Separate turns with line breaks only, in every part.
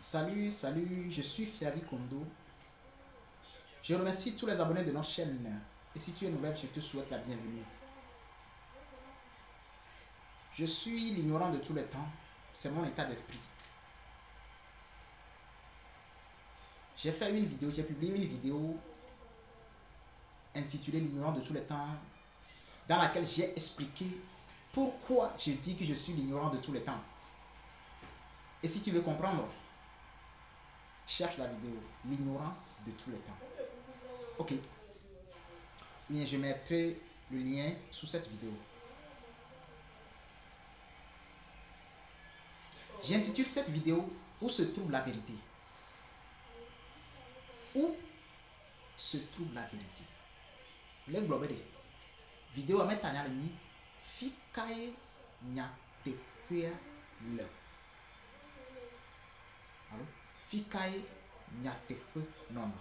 Salut, salut, je suis Fiavi Kondo. Je remercie tous les abonnés de notre chaîne. Et si tu es nouvelle, je te souhaite la bienvenue. Je suis l'ignorant de tous les temps. C'est mon état d'esprit. J'ai publié une vidéo intitulée L'ignorant de tous les temps, dans laquelle j'ai expliqué pourquoi je dis que je suis l'ignorant de tous les temps. Et si tu veux comprendre, cherche la vidéo L'ignorant de tous les temps. Ok. Bien, je mettrai le lien sous cette vidéo. J'intitule cette vidéo Où se trouve la vérité? Où se trouve la vérité? L'englobe de vidéo à mettre en ligne fikaye nyatekwea le. Alors, fikaye nyatekwe non.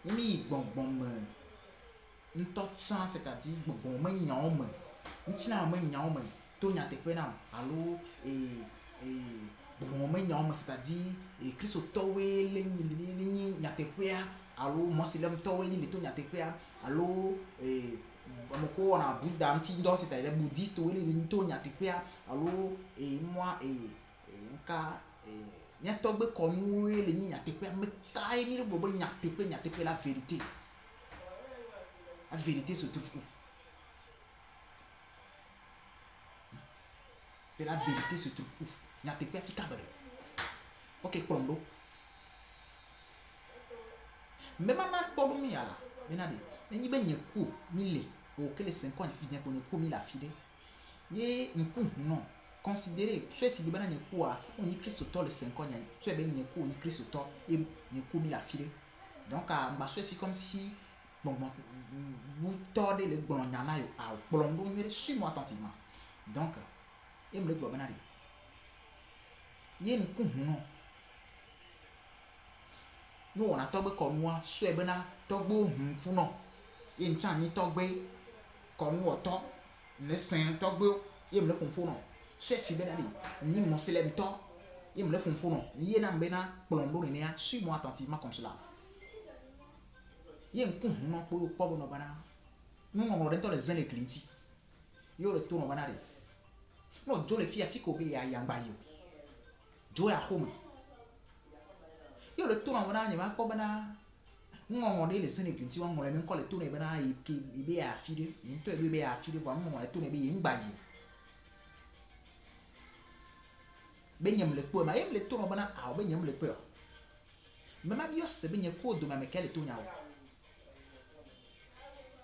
Mi bon ntotsan, c'est-à-dire bon me nyome ntina me nyome to nyatekwe na alo bon me nyome, c'est-à-dire Christo towe le ni nyatekwe alo mosilem towe ni to nyatekwe alo amoko na Bouddha mtindo, c'est-à-dire bouddhiste towe le to nyatekwe alo moi nka nyatogbe konwe le ni nyatekwe me kai mi le bobo nyatekwe la vérité. La vérité se trouve où? Et la vérité se trouve où? Nyatekwe fikabere. Ok, plondo. Mais maman bobo mi ala. Benade. Ni ben nyeku mi le. O que les 5 ans il finit pour nyeku mi la fide. Ye nku non. Considérez, soit si le banane quoi, on y Christ auteur le 5 ans, soit ben nyeku on y Christ auteur et nyeku mi la fide. Donc à ma soit c'est comme si bon vous tordez le bon nyana yo a plombo mi suis-moi attentivement. Donc et me le glo banane. Ye nku non. Nous on a togbe comme moi, soit bena togbo fu non. Et nchan ni togbe comme moi to le 5 togbo et me le comprendre. Soit si ben ali ni mon célèbre to et me le comprendre. Ni na bena plombo ni a suis-moi attentivement comme cela. Ye nku non po no bana. Nous on rento les zèle clinti. Yo le tourno bana de. No jo le fia fiko be ya yamba yo. Jo ya home. Yo le tourno bana ni ma ko bana. On les zèle clinti on le men ko le tourno bana ki be ya fide. Into be ya fide vo on le tourno be yimba yo. Benyam le po ma yem le tourno bana a benyam le po. Mama bi yo se benyam ko do ma me kele to nya wo.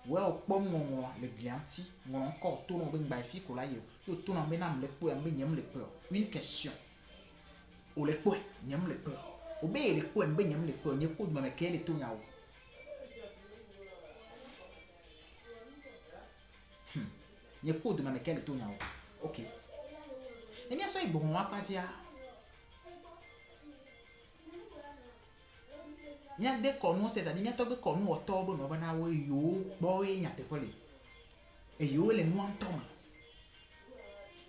Ouais au pomme le glanti mon encore tout on ben fi ko la yo tout on ben am le po am ben nyam le po une question o le po nyam le po o be le po am ben nyam le po nye ko do ma kele to nya wo nye ko do ma kele to nya wo. OK et bien ça est bon wa pa dia nya de kono, c'est-à-dire nya togbe kono otobo no bana wo yo boy nya te kwale e yo le no antoma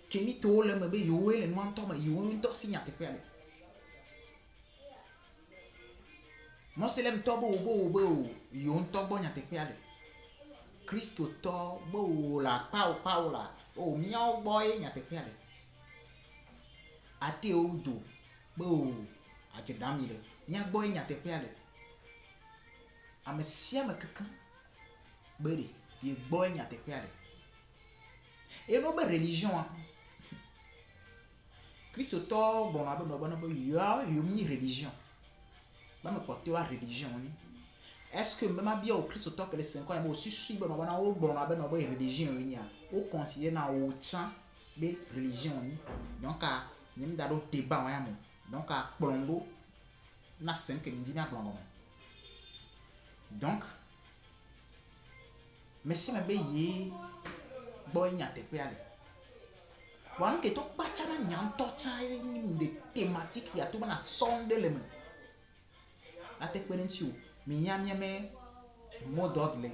kemi to le me be yo le no antoma yo ndo si nya te kwale mo se le mtobo obo yo ntobo nya te kwale Christo to bo la paula o miao boy nya te kwale ate odo bo ajedami le nya boy nya te kwale amesia me kaka beri ye boy nya te kwale et no be religion Christ to bon abe no bana bo yo mi religion ba me porter wa religion ni est-ce que même bien au Christ to que les 5 ans mo susu bon bana o bon abe no bo religion ni a o continuer na o chan be religion ni donc a nim da do débat wa mo donc a plongo na 5 que ndi na plongo. Donc, mais si ma beye boy nya te kwale. Wan ke to pacha na nyam to cha ni de thématique ya to na sonde le me. La te kwenen ti o. Mi nyam nyame mot d'ordre le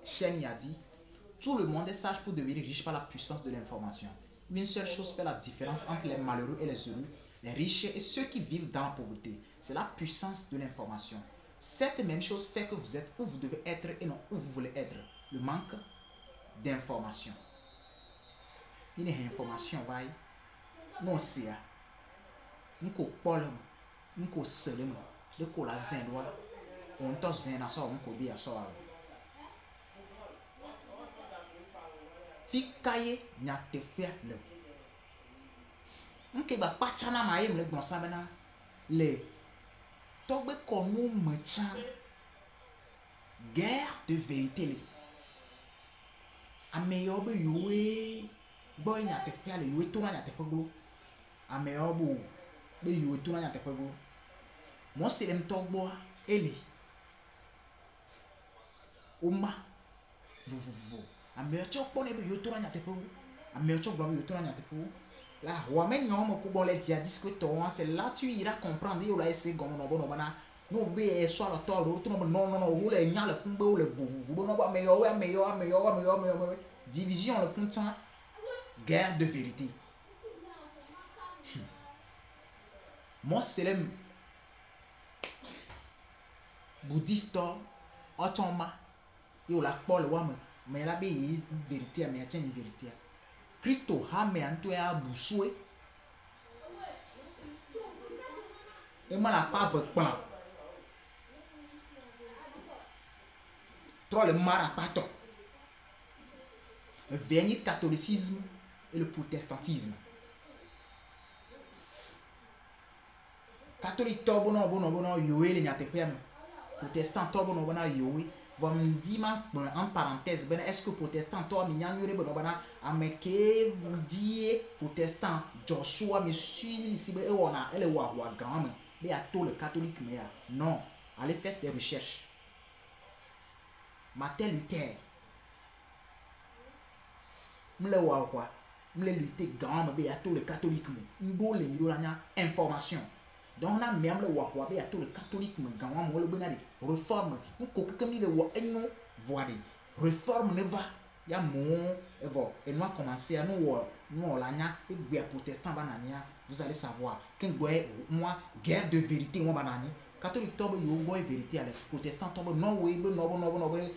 chaîne y a dit tout le monde est sage pour devenir riche par la puissance de l'information. Une seule chose fait la différence entre les malheureux et les heureux, les riches et ceux qui vivent dans la pauvreté. C'est la puissance de l'information. Cette même chose fait que vous êtes où vous devez être et non où vous voulez être. Le manque d'information. Il y a une information, non c'est nous ko polum nous ko selum de ko la zendwa on to zena so on ko bia so aro fi kaye nya te pia le nke ba pachana ma yem le gbon sabena le togbe ko mu machan guerre de vérité le ameyo be yowe boy nya te pia le yowe to nya te peglo ameyo bu be yowe to nya te peglo mo se dem togbo ele oma vuvuvu ameyo chokpo ne be yowe to nya te peglo ameyo chokbo be yowe to nya te peglo la wa me nyom ko bon le dia discuter c'est là tu iras comprendre yo la ese gomo no bono bana no be so la to ro to no no wo le nya le fun be wo le vuvuvu no ba meyo division le fun tan guerre de vérité. Moi c'est le bouddhiste otoma yo la Paul wa me la be vérité me tient une vérité. Christo ha me anto ya busue e mala pa ve pan trop le marapato le vernis catholicisme et le protestantisme catholique to bono yoé le nyate pem protestant to bono yoé va me dire en parenthèse ben est-ce que protestant to mi nyanyure bono bana ameke vous dire protestant Joshua me suit ici be wona ele wa grand be a to le catholique mais non allez faire des recherches Martin Luther mle wa quoi mle lutter grand be a to le catholique ndo le mi la information. Donc là même le wa be a to le catholique me grand mo le benade réforme on ko comme il le wa enyo voile réforme ne va ya mon et nous a commencé à nous la nya et bien protestant banania vous allez savoir que moi guerre de vérité moi banani catholique tombe yo boy vérité à les protestants tombe non oui non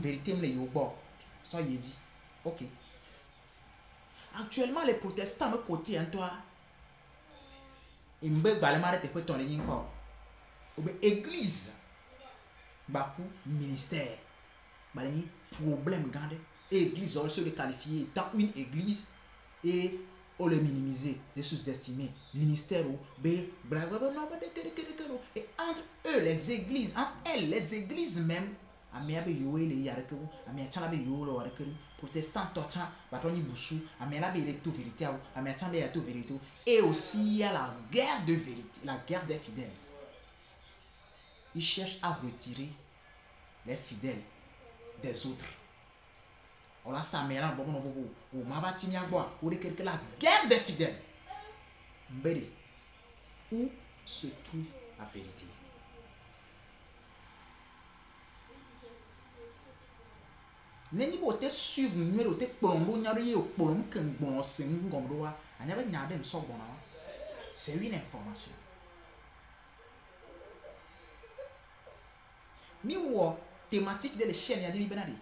vérité me yo bo ça y est dit OK actuellement les protestants me côté en toi imbe balemare te peton le nko obe église baku ministère baleni problème grande église aussi le qualifier étant une église et on le minimiser le sous-estimer ministère ou b et entre eux les églises entre elles les églises même amiabe yoé le yareke amia chana be yo lo wareke protestant tocha batoni busu amia be le tout vérité amia chana be tout vérité et aussi il y a la guerre de vérité la guerre des fidèles ils cherchent à retirer les fidèles des autres. On a ça mais là bon ou mabati miagwa ou quelque la guerre des fidèles. Mbere où se trouve la vérité? Neni bo te suivre numéro te plombo nyari yo plom ken bon sen ngomroa anya be nyade mso bona. C'est une information. Mi wo thématique de la chaîne yadi benadi.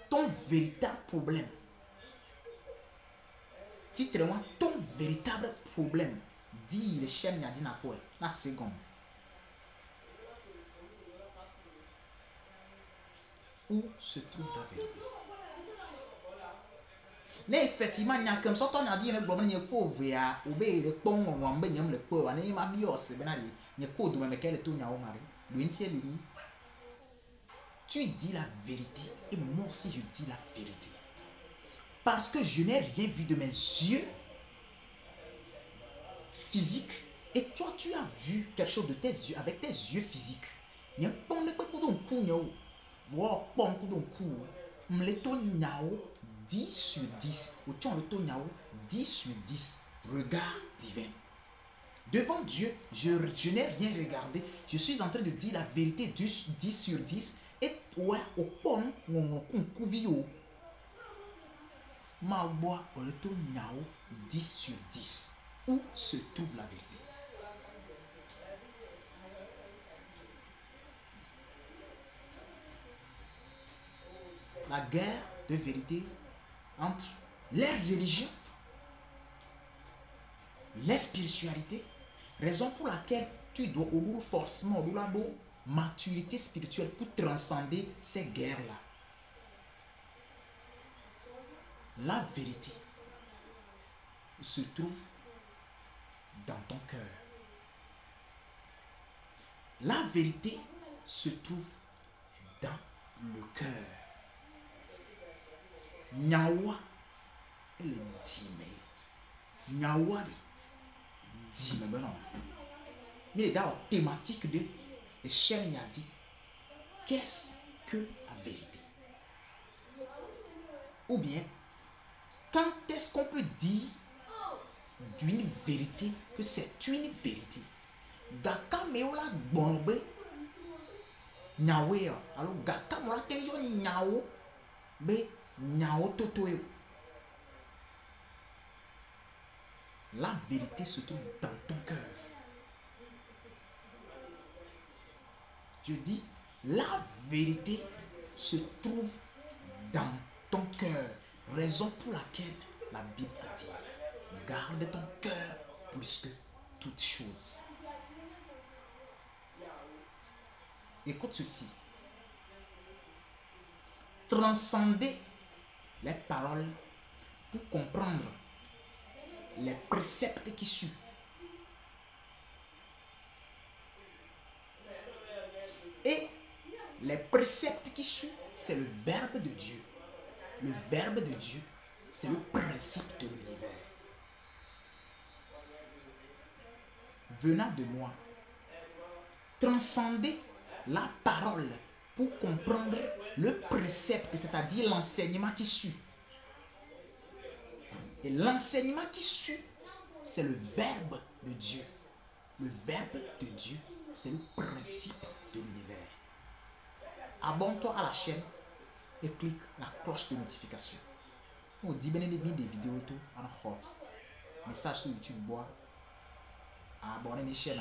Ton véritable problème. Titre-moi ton véritable problème. Dis le chaîne yadi na quoi? Na seconde. Où se trouve la vérité? Mais effectivement, il y a comme ça, on a dit que il y a pauvre ya, ou bien le pont, ou bien le pauvre, il y a bios, benadi, il y a quoi de même qu'elle tourne à Omar. Tu dis la vérité et moi aussi je dis la vérité. Parce que je n'ai rien vu de mes yeux physiques et toi tu as vu quelque chose de tes yeux avec tes yeux physiques. Il y a pas de coup d'un coup, voir pas coup d'un coup. Mleto nyao 10 sur 10. Ou tu le to nyao 10 sur 10. Regard divin. Devant Dieu, je n'ai rien regardé. Je suis en train de dire la vérité 10 sur 10. Et ouais, au pont, on couvre. ma bois au le taux niao 10 sur 10. Où se trouve la vérité? La guerre de vérité entre les religions, les spiritualités, raison pour laquelle tu dois forcément la maturité spirituelle pour transcender ces guerres-là. La vérité se trouve dans ton cœur. La vérité se trouve dans le cœur. Nyawa le dime. Nyawa le dime. Mais non. Mais les gars, thématique de l'échelle a dit qu'est-ce que la vérité? Ou bien, quand est-ce qu'on peut dire d'une vérité que c'est une vérité? Gaka meola bombe nyawe alors gaka mola tenyo nyao be nyao totoe. La vérité se trouve dans ton cœur. Je dis, la vérité se trouve dans ton cœur. Raison pour laquelle la Bible a dit, garde ton cœur plus que toute chose. Écoute ceci. Transcender les paroles pour comprendre les préceptes qui suivent. Et les préceptes qui suivent, c'est le Verbe de Dieu. Le Verbe de Dieu, c'est le principe de l'univers. Venant de moi, transcender la parole pour comprendre le précepte, c'est-à-dire l'enseignement qui suit. Et l'enseignement qui suit, c'est le Verbe de Dieu. Le Verbe de Dieu, c'est le principe de l'univers. Abonne-toi à la chaîne et clique la cloche de notification. On dit bien des vidéos tout en message sur YouTube bois à abonner les chaînes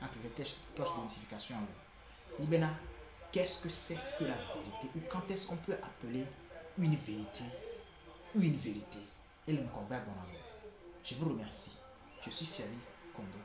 à cliquer la cloche de notification. Qu'est-ce que c'est que la vérité? Ou quand est-ce qu'on peut appeler une vérité ou une vérité? Et le combat bon amour. Je vous remercie. Je suis Fiali Kondo.